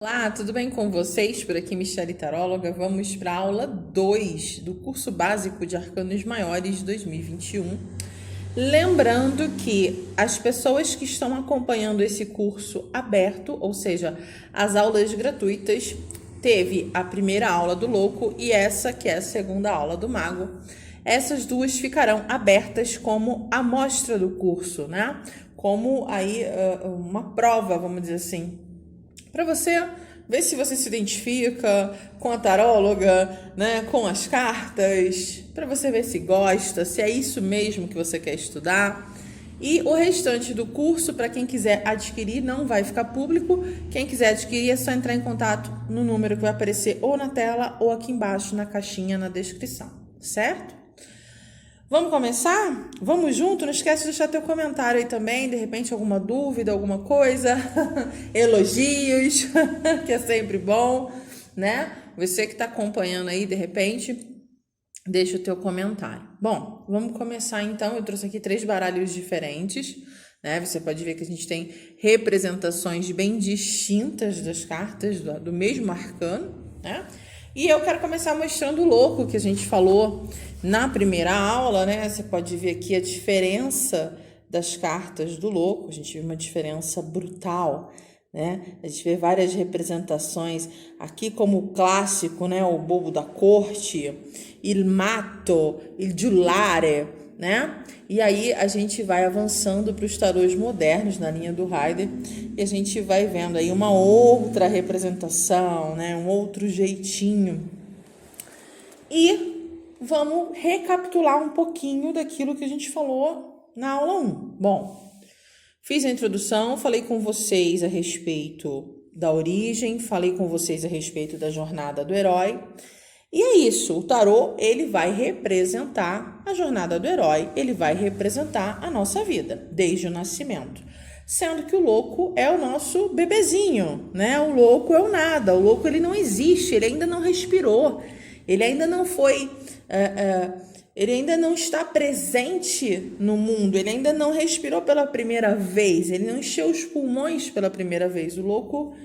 Olá, tudo bem com vocês? Por aqui, Michele Taróloga. Vamos para a aula 2 do curso básico de Arcanos Maiores 2021. Lembrando que as pessoas que estão acompanhando esse curso aberto, ou seja, as aulas gratuitas, teve a primeira aula do Louco e essa que é a segunda aula do Mago. Essas duas ficarão abertas como amostra do curso, né? Como aí uma prova, vamos dizer assim, para você ver se você se identifica com a taróloga, né, com as cartas, para você ver se gosta, se é isso mesmo que você quer estudar. E o restante do curso, para quem quiser adquirir, não vai ficar público. Quem quiser adquirir é só entrar em contato no número que vai aparecer ou na tela ou aqui embaixo na caixinha na descrição, certo? Vamos começar? Vamos junto? Não esquece de deixar teu comentário aí também, de repente alguma dúvida, alguma coisa, elogios, que é sempre bom, né? Você que está acompanhando aí, de repente, deixa o teu comentário. Bom, vamos começar então. Eu trouxe aqui 3 baralhos diferentes, né? Você pode ver que a gente tem representações bem distintas das cartas do mesmo arcano, né? E eu quero começar mostrando o Louco que a gente falou na primeira aula, né? Você pode ver aqui a diferença das cartas do Louco. A gente vê uma diferença brutal, né? A gente vê várias representações aqui como o clássico, né? O bobo da corte, il matto, il giullare, né? E aí a gente vai avançando para os tarôs modernos na linha do Rider e a gente vai vendo aí uma outra representação, né? Um outro jeitinho. E vamos recapitular um pouquinho daquilo que a gente falou na aula 1. Bom, fiz a introdução, falei com vocês a respeito da origem, falei com vocês a respeito da jornada do herói. E é isso, o tarô, ele vai representar a jornada do herói, ele vai representar a nossa vida, desde o nascimento. Sendo que o Louco é o nosso bebezinho, né? O Louco é o nada, o Louco ele não existe, ele ainda não respirou, ele ainda não foi... ele ainda não está presente no mundo, ele ainda não respirou pela primeira vez, ele não encheu os pulmões pela primeira vez. O Louco,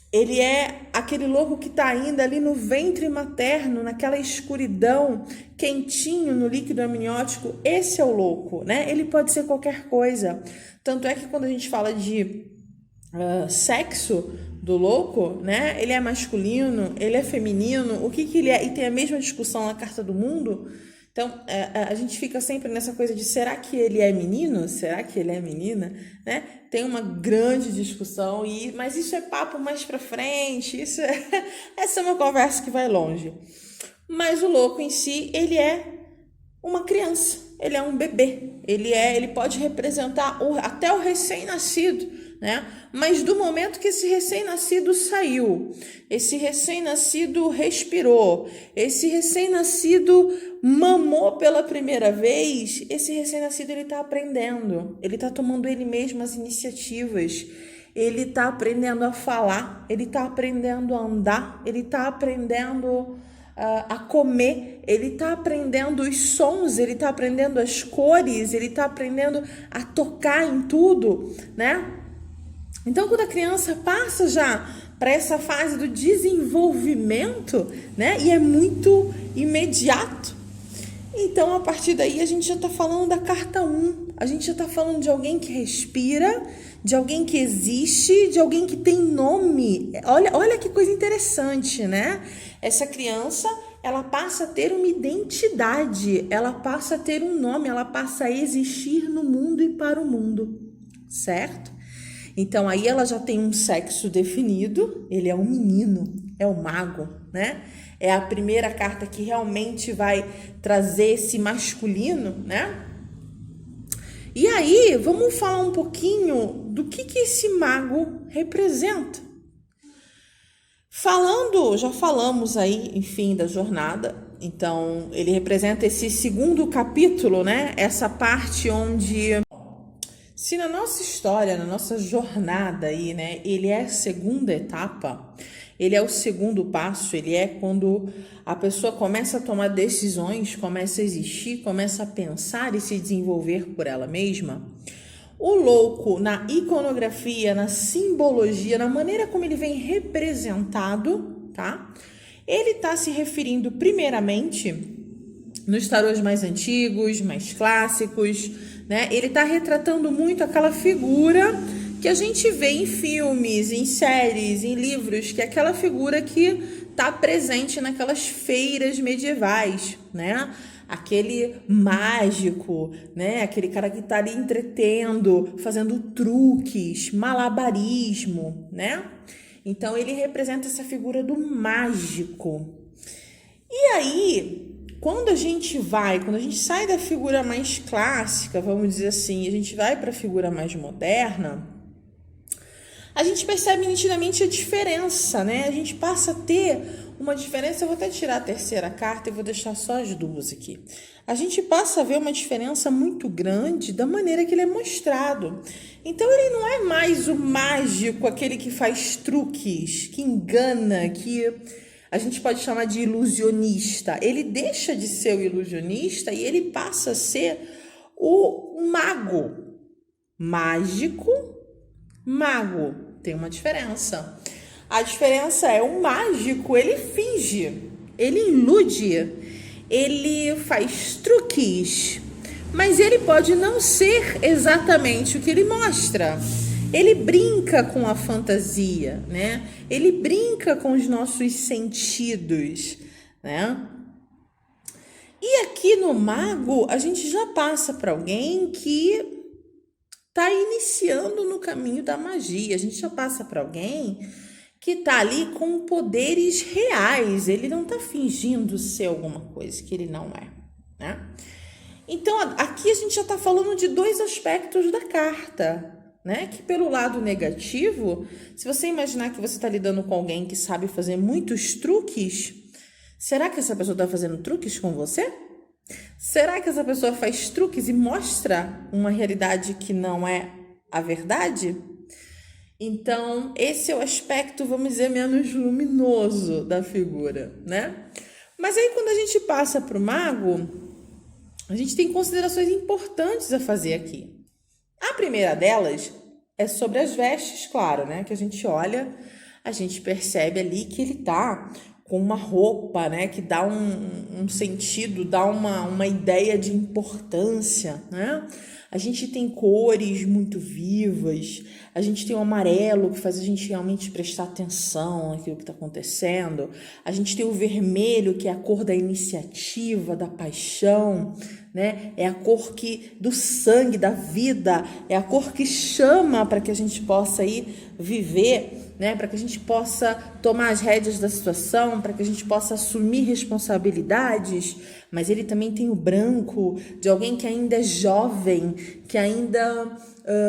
ele é aquele louco que está ainda ali no ventre materno, naquela escuridão, quentinho no líquido amniótico. Esse é o Louco, né? Ele pode ser qualquer coisa. Tanto é que quando a gente fala de sexo do Louco, né? Ele é masculino, ele é feminino, o que ele é? E tem a mesma discussão na Carta do Mundo. Então, a gente fica sempre nessa coisa de será que ele é menino? Será que ele é menina? Né? Tem uma grande discussão, mas isso é papo mais pra frente, essa é uma conversa que vai longe. Mas o Louco em si, ele é uma criança, ele é um bebê, ele pode representar até o recém-nascido, né? Mas do momento que esse recém-nascido saiu, esse recém-nascido respirou, esse recém-nascido mamou pela primeira vez, esse recém-nascido ele está aprendendo, ele está tomando ele mesmo as iniciativas, ele está aprendendo a falar, ele está aprendendo a andar, ele está aprendendo a comer, ele está aprendendo os sons, ele está aprendendo as cores, ele está aprendendo a tocar em tudo, né? Então, quando a criança passa já para essa fase do desenvolvimento, né? E é muito imediato. Então, a partir daí, a gente já está falando da carta 1. A gente já está falando de alguém que respira, de alguém que existe, de alguém que tem nome. Olha que coisa interessante, né? Essa criança, ela passa a ter uma identidade, ela passa a ter um nome, ela passa a existir no mundo e para o mundo, certo? Então, aí ela já tem um sexo definido, ele é um menino, é o mago, né? É a primeira carta que realmente vai trazer esse masculino, né? E aí, vamos falar um pouquinho do que esse mago representa. Já falamos aí, enfim, da jornada. Então, ele representa esse segundo capítulo, né? Essa parte onde... Se na nossa história, na nossa jornada aí, né, ele é a segunda etapa, ele é o segundo passo, ele é quando a pessoa começa a tomar decisões, começa a existir, começa a pensar e se desenvolver por ela mesma. O louco, na iconografia, na simbologia, na maneira como ele vem representado, tá? Ele está se referindo primeiramente nos tarôs mais antigos, mais clássicos, né? Ele está retratando muito aquela figura que a gente vê em filmes, em séries, em livros, que é aquela figura que está presente naquelas feiras medievais, né? Aquele mágico, né? Aquele cara que está ali entretendo, fazendo truques, malabarismo, né? Então, ele representa essa figura do mágico. E aí, quando a gente sai da figura mais clássica, vamos dizer assim, a gente vai para a figura mais moderna, a gente percebe nitidamente a diferença, né? A gente passa a ter uma diferença, eu vou até tirar a terceira carta e vou deixar só as duas aqui. A gente passa a ver uma diferença muito grande da maneira que ele é mostrado. Então, ele não é mais o mágico, aquele que faz truques, que engana, que a gente pode chamar de ilusionista. Ele deixa de ser o ilusionista e ele passa a ser o mago. Mágico, mago. Tem uma diferença. A diferença é o mágico, ele finge, ele ilude, ele faz truques, mas ele pode não ser exatamente o que ele mostra. Ele brinca com a fantasia, né? Ele brinca com os nossos sentidos, né? E aqui no mago, a gente já passa para alguém que está iniciando no caminho da magia. A gente já passa para alguém que está ali com poderes reais. Ele não está fingindo ser alguma coisa que ele não é, né? Então, aqui a gente já está falando de dois aspectos da carta, né? Que pelo lado negativo, se você imaginar que você está lidando com alguém que sabe fazer muitos truques, será que essa pessoa está fazendo truques com você? Será que essa pessoa faz truques e mostra uma realidade que não é a verdade? Então, esse é o aspecto, vamos dizer, menos luminoso da figura, né? Mas aí, quando a gente passa para o mago, a gente tem considerações importantes a fazer aqui. A primeira delas é sobre as vestes, claro, né? Que a gente olha, a gente percebe ali que ele tá com uma roupa, né, que dá um sentido, dá uma ideia de importância, né? A gente tem cores muito vivas, a gente tem o amarelo que faz a gente realmente prestar atenção naquilo que está acontecendo, a gente tem o vermelho que é a cor da iniciativa, da paixão, né? É a cor do sangue, da vida, é a cor que chama para que a gente possa ir viver, né? Para que a gente possa tomar as rédeas da situação, para que a gente possa assumir responsabilidades. Mas ele também tem o branco de alguém que ainda é jovem, que ainda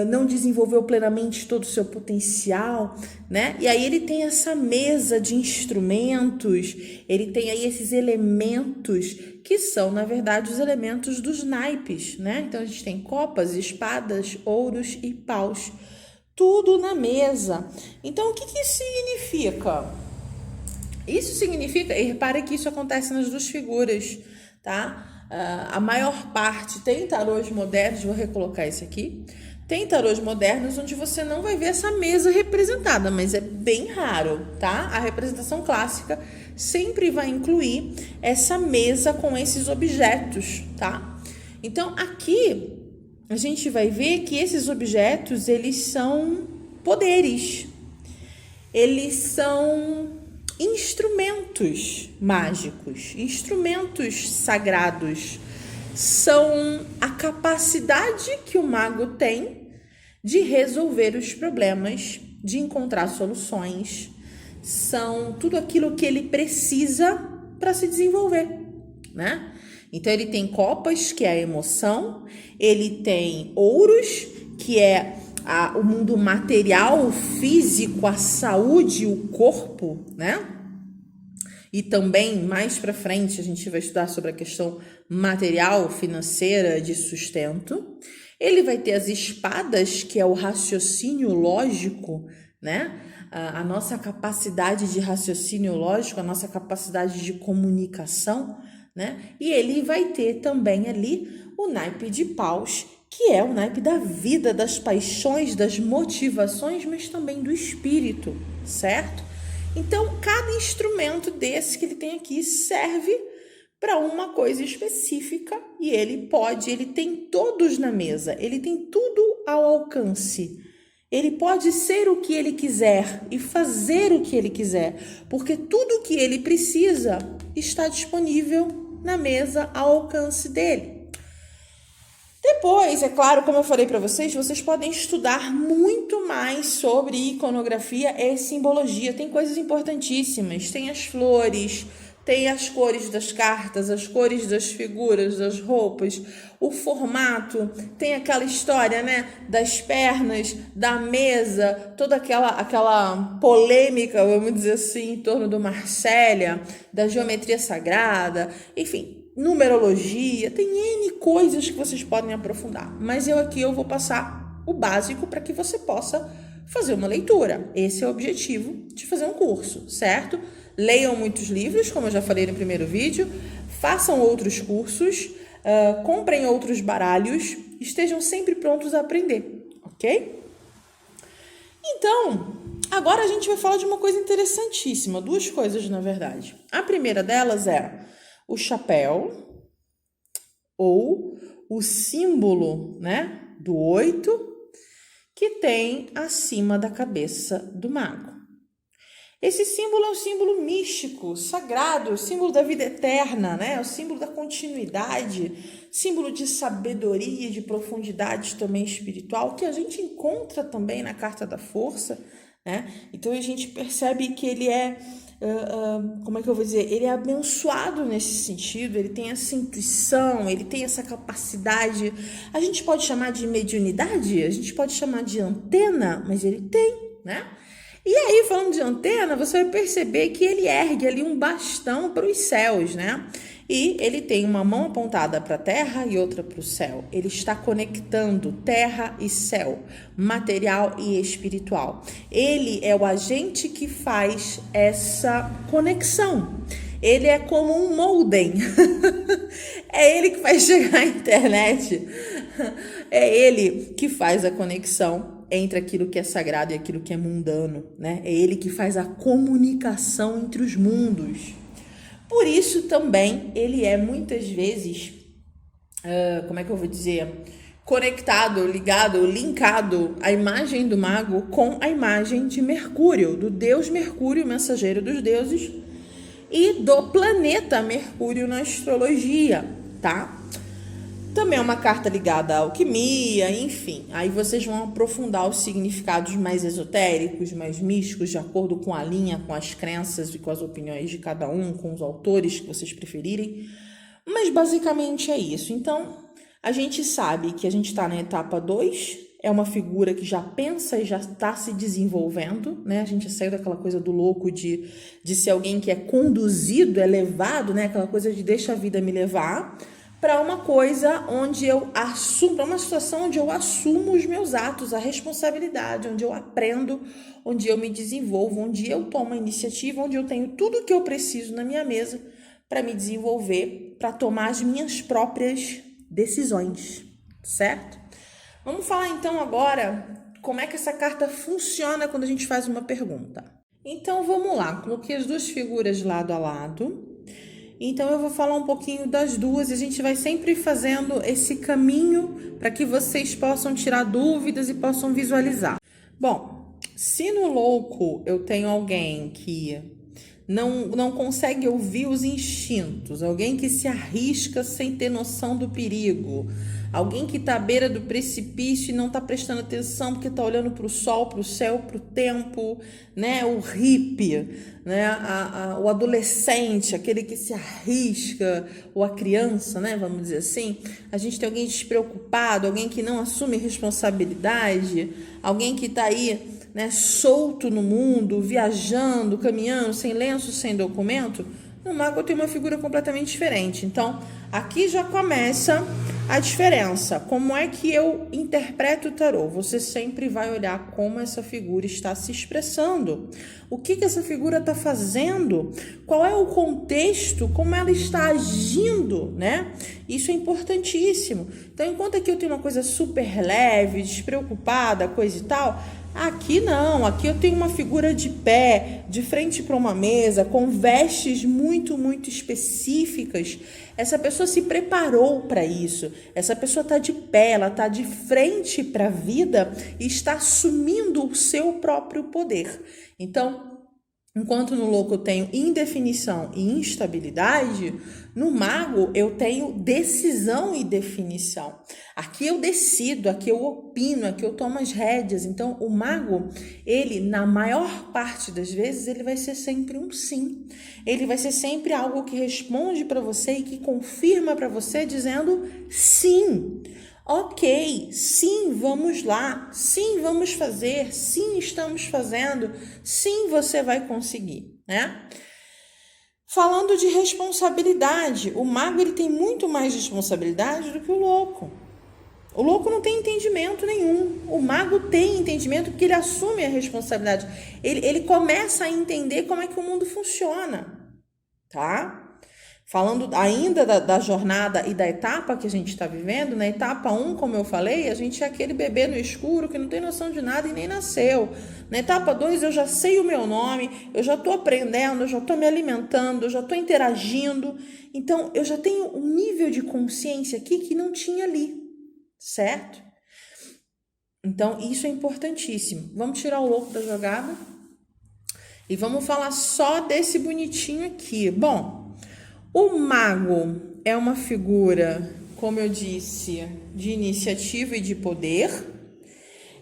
não desenvolveu plenamente todo o seu potencial, né? E aí ele tem essa mesa de instrumentos, ele tem aí esses elementos que são, na verdade, os elementos dos naipes, né? Então a gente tem copas, espadas, ouros e paus, tudo na mesa. Então o que isso significa? Isso significa, e repare que isso acontece nas duas figuras, tá? A maior parte tem tarôs modernos, vou recolocar esse aqui. Tem tarôs modernos onde você não vai ver essa mesa representada, mas é bem raro, tá? A representação clássica sempre vai incluir essa mesa com esses objetos, tá? Então, aqui a gente vai ver que esses objetos, eles são poderes. Eles são instrumentos mágicos, instrumentos sagrados. São a capacidade que o mago tem de resolver os problemas, de encontrar soluções. São tudo aquilo que ele precisa para se desenvolver, né? Então, ele tem copas, que é a emoção. Ele tem ouros, que é o mundo material, o físico, a saúde, o corpo, né? E também, mais para frente, a gente vai estudar sobre a questão material, financeira, de sustento. Ele vai ter as espadas, que é o raciocínio lógico, né? A nossa capacidade de raciocínio lógico, a nossa capacidade de comunicação, né? E ele vai ter também ali o naipe de paus, que é o naipe da vida, das paixões, das motivações, mas também do espírito, certo? Então, cada instrumento desse que ele tem aqui serve para uma coisa específica e ele tem todos na mesa, ele tem tudo ao alcance. Ele pode ser o que ele quiser e fazer o que ele quiser, porque tudo o que ele precisa está disponível na mesa ao alcance dele. Depois, é claro, como eu falei para vocês podem estudar muito mais sobre iconografia e simbologia. Tem coisas importantíssimas, tem as flores, tem as cores das cartas, as cores das figuras, das roupas, o formato, tem aquela história, né, das pernas, da mesa, toda aquela polêmica, vamos dizer assim, em torno do Marsella, da geometria sagrada, enfim, numerologia, tem N coisas que vocês podem aprofundar, mas eu vou passar o básico para que você possa fazer uma leitura. Esse é o objetivo de fazer um curso, certo? Leiam muitos livros, como eu já falei no primeiro vídeo, façam outros cursos, comprem outros baralhos, estejam sempre prontos a aprender, ok? Então, agora a gente vai falar de uma coisa interessantíssima, duas coisas na verdade. A primeira delas é o chapéu ou o símbolo, né, do 8 que tem acima da cabeça do mago. Esse símbolo é um símbolo místico, sagrado, o símbolo da vida eterna, né? O símbolo da continuidade, símbolo de sabedoria, de profundidade também espiritual, que a gente encontra também na Carta da Força, né? Então a gente percebe que ele é, como é que eu vou dizer? Ele é abençoado nesse sentido, ele tem essa intuição, ele tem essa capacidade, a gente pode chamar de mediunidade, a gente pode chamar de antena, mas ele tem, né? E aí, falando de antena, você vai perceber que ele ergue ali um bastão para os céus, né? E ele tem uma mão apontada para a terra e outra para o céu. Ele está conectando terra e céu, material e espiritual. Ele é o agente que faz essa conexão. Ele é como um modem. É ele que faz chegar à internet. É ele que faz a conexão entre aquilo que é sagrado e aquilo que é mundano, né? É ele que faz a comunicação entre os mundos. Por isso também ele é muitas vezes, como é que eu vou dizer, conectado, ligado, linkado a imagem do mago com a imagem de Mercúrio, do deus Mercúrio, mensageiro dos deuses, e do planeta Mercúrio na astrologia, tá? Também é uma carta ligada à alquimia, enfim. Aí vocês vão aprofundar os significados mais esotéricos, mais místicos, de acordo com a linha, com as crenças e com as opiniões de cada um, com os autores que vocês preferirem. Mas basicamente é isso. Então, a gente sabe que a gente está na etapa 2, é uma figura que já pensa e já está se desenvolvendo, né? A gente saiu daquela coisa do louco de ser alguém que é conduzido, é levado, né? Aquela coisa de deixa a vida me levar, para uma coisa onde eu assumo, para uma situação onde eu assumo os meus atos, a responsabilidade, onde eu aprendo, onde eu me desenvolvo, onde eu tomo a iniciativa, onde eu tenho tudo o que eu preciso na minha mesa para me desenvolver, para tomar as minhas próprias decisões, certo? Vamos falar então agora como é que essa carta funciona quando a gente faz uma pergunta. Então vamos lá, coloquei as duas figuras lado a lado. Então eu vou falar um pouquinho das duas e a gente vai sempre fazendo esse caminho para que vocês possam tirar dúvidas e possam visualizar. Bom, se no louco eu tenho alguém que não consegue ouvir os instintos, alguém que se arrisca sem ter noção do perigo, alguém que está à beira do precipício e não está prestando atenção porque está olhando para o sol, para o céu, para o tempo, né? O hippie, né? O adolescente, aquele que se arrisca, ou a criança, né? Vamos dizer assim. A gente tem alguém despreocupado, alguém que não assume responsabilidade, alguém que está aí, né, solto no mundo, viajando, caminhando, sem lenço, sem documento. No mago eu tenho uma figura completamente diferente. Então, aqui já começa a diferença. Como é que eu interpreto o tarô? Você sempre vai olhar como essa figura está se expressando. O que essa figura está fazendo? Qual é o contexto? Como ela está agindo, né? Isso é importantíssimo. Então, enquanto aqui eu tenho uma coisa super leve, despreocupada, coisa e tal... Aqui não, aqui eu tenho uma figura de pé, de frente para uma mesa, com vestes muito, muito específicas. Essa pessoa se preparou para isso. Essa pessoa está de pé, ela está de frente para a vida e está assumindo o seu próprio poder. Então, enquanto no louco eu tenho indefinição e instabilidade, no mago eu tenho decisão e definição. Aqui eu decido, aqui eu opino, aqui eu tomo as rédeas. Então, o mago, ele, na maior parte das vezes, ele vai ser sempre um sim. Ele vai ser sempre algo que responde para você e que confirma para você dizendo sim. Ok, sim, vamos lá, sim, vamos fazer, sim, estamos fazendo, sim, você vai conseguir, né? Falando de responsabilidade, o mago ele tem muito mais responsabilidade do que o louco. O louco não tem entendimento nenhum, o mago tem entendimento porque ele assume a responsabilidade, ele começa a entender como é que o mundo funciona, tá? Falando ainda da jornada e da etapa que a gente está vivendo, na etapa 1, como eu falei, a gente é aquele bebê no escuro que não tem noção de nada e nem nasceu. Na etapa 2, eu já sei o meu nome, eu já estou aprendendo, eu já estou me alimentando, eu já estou interagindo. Então, eu já tenho um nível de consciência aqui que não tinha ali, certo? Então, isso é importantíssimo. Vamos tirar o louco da jogada e vamos falar só desse bonitinho aqui. Bom... O mago é uma figura, como eu disse, de iniciativa e de poder.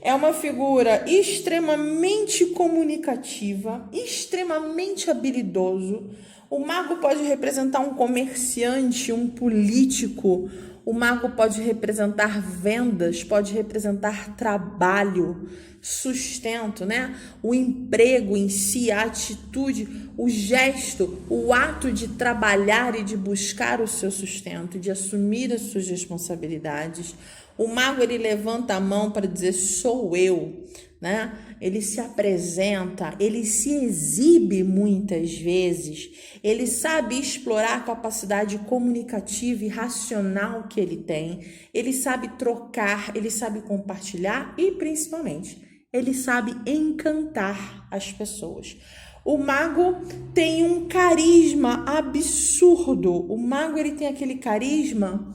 É uma figura extremamente comunicativa, extremamente habilidoso. O mago pode representar um comerciante, um político. O mago pode representar vendas, pode representar trabalho, sustento, né? O emprego em si, a atitude, o gesto, o ato de trabalhar e de buscar o seu sustento, de assumir as suas responsabilidades. O mago, ele levanta a mão para dizer, sou eu, né? Ele se apresenta, ele se exibe muitas vezes, ele sabe explorar a capacidade comunicativa e racional que ele tem, ele sabe trocar, ele sabe compartilhar e, principalmente, ele sabe encantar as pessoas. O mago tem um carisma absurdo. O mago ele tem aquele carisma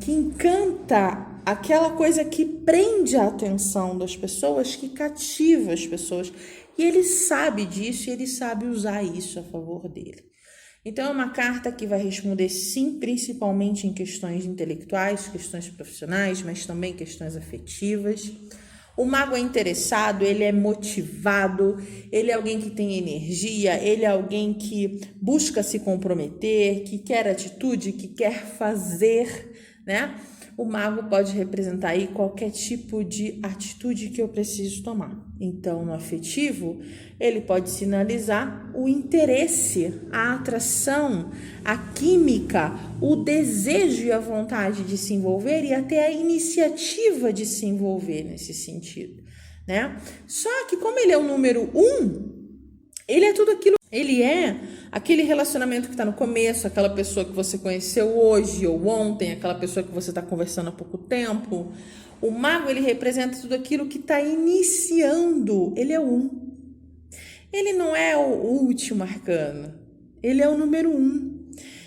que encanta, aquela coisa que prende a atenção das pessoas, que cativa as pessoas. E ele sabe disso e ele sabe usar isso a favor dele. Então, é uma carta que vai responder sim, principalmente em questões intelectuais, questões profissionais, mas também questões afetivas. O mago é interessado, ele é motivado, ele é alguém que tem energia, ele é alguém que busca se comprometer, que quer atitude, que quer fazer, né? O mago pode representar aí qualquer tipo de atitude que eu preciso tomar. Então, no afetivo, ele pode sinalizar o interesse, a atração, a química, o desejo e a vontade de se envolver e até a iniciativa de se envolver nesse sentido, né? Só que como ele é o número 1, ele é tudo aquilo. Ele é aquele relacionamento que está no começo, aquela pessoa que você conheceu hoje ou ontem, aquela pessoa que você está conversando há pouco tempo. O mago, ele representa tudo aquilo que está iniciando. Ele é o 1. Ele não é o último arcano. Ele é o número 1.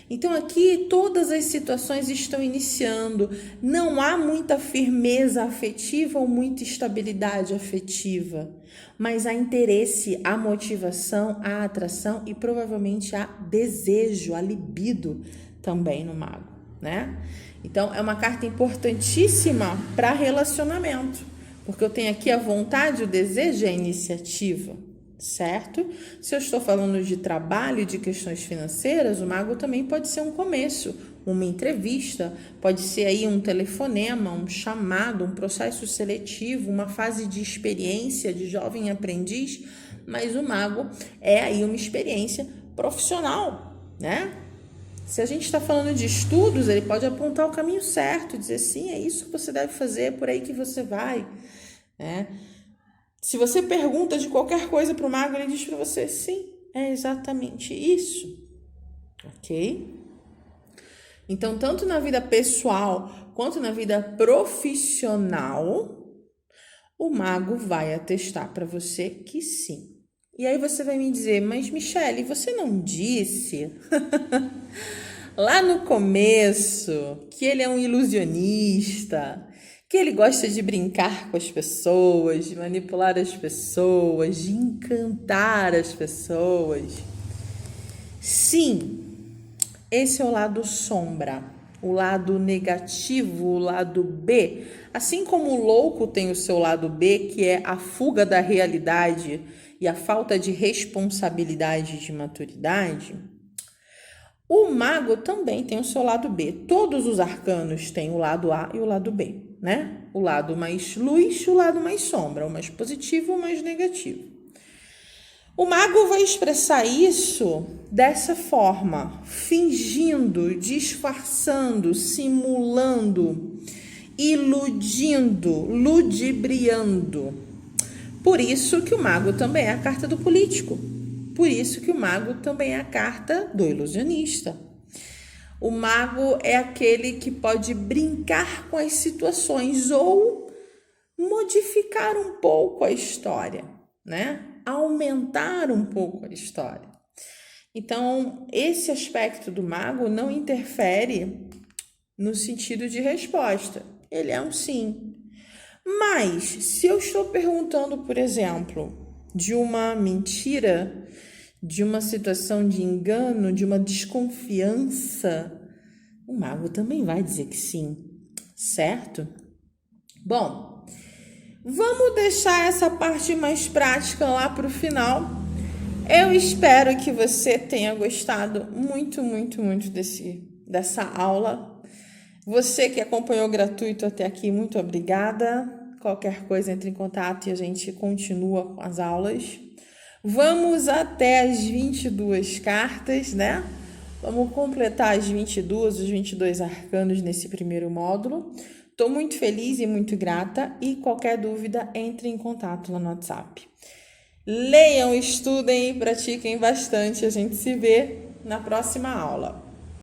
Então, aqui, todas as situações estão iniciando. Não há muita firmeza afetiva ou muita estabilidade afetiva. Mas há interesse, há motivação, há atração e provavelmente há desejo, há libido também no mago, né? Então, é uma carta importantíssima para relacionamento. Porque eu tenho aqui a vontade, o desejo e a iniciativa. Certo? Se eu estou falando de trabalho, de questões financeiras, o mago também pode ser um começo, uma entrevista, pode ser aí um telefonema, um chamado, um processo seletivo, uma fase de experiência de jovem aprendiz, mas o mago é aí uma experiência profissional, né? Se a gente está falando de estudos, ele pode apontar o caminho certo, dizer sim, é isso que você deve fazer, é por aí que você vai, né? Se você pergunta de qualquer coisa para o mago, ele diz para você, sim, é exatamente isso, ok? Então, tanto na vida pessoal quanto na vida profissional, o mago vai atestar para você que sim. E aí você vai me dizer, mas Michele, você não disse lá no começo que ele é um ilusionista, que ele gosta de brincar com as pessoas, de manipular as pessoas, de encantar as pessoas. Sim, esse é o lado sombra, o lado negativo, o lado B. Assim como o louco tem o seu lado B, que é a fuga da realidade e a falta de responsabilidade de maturidade, o mago também tem o seu lado B. Todos os arcanos têm o lado A e o lado B, né? O lado mais luz e o lado mais sombra, o mais positivo e o mais negativo. O mago vai expressar isso dessa forma, fingindo, disfarçando, simulando, iludindo, ludibriando. Por isso que o mago também é a carta do político. Por isso que o mago também é a carta do ilusionista. O mago é aquele que pode brincar com as situações ou modificar um pouco a história, né? Aumentar um pouco a história. Então, esse aspecto do mago não interfere no sentido de resposta. Ele é um sim. Mas, se eu estou perguntando, por exemplo, de uma mentira, de uma situação de engano, de uma desconfiança, o mago também vai dizer que sim, certo? Bom, vamos deixar essa parte mais prática lá para o final. Eu espero que você tenha gostado muito dessa aula. Você que acompanhou gratuito até aqui, muito obrigada. Qualquer coisa, entre em contato e a gente continua com as aulas. Vamos até as 22 cartas, né? Vamos completar as 22, os 22 arcanos nesse primeiro módulo. Estou muito feliz e muito grata e qualquer dúvida, entre em contato lá no WhatsApp. Leiam, estudem e pratiquem bastante. A gente se vê na próxima aula.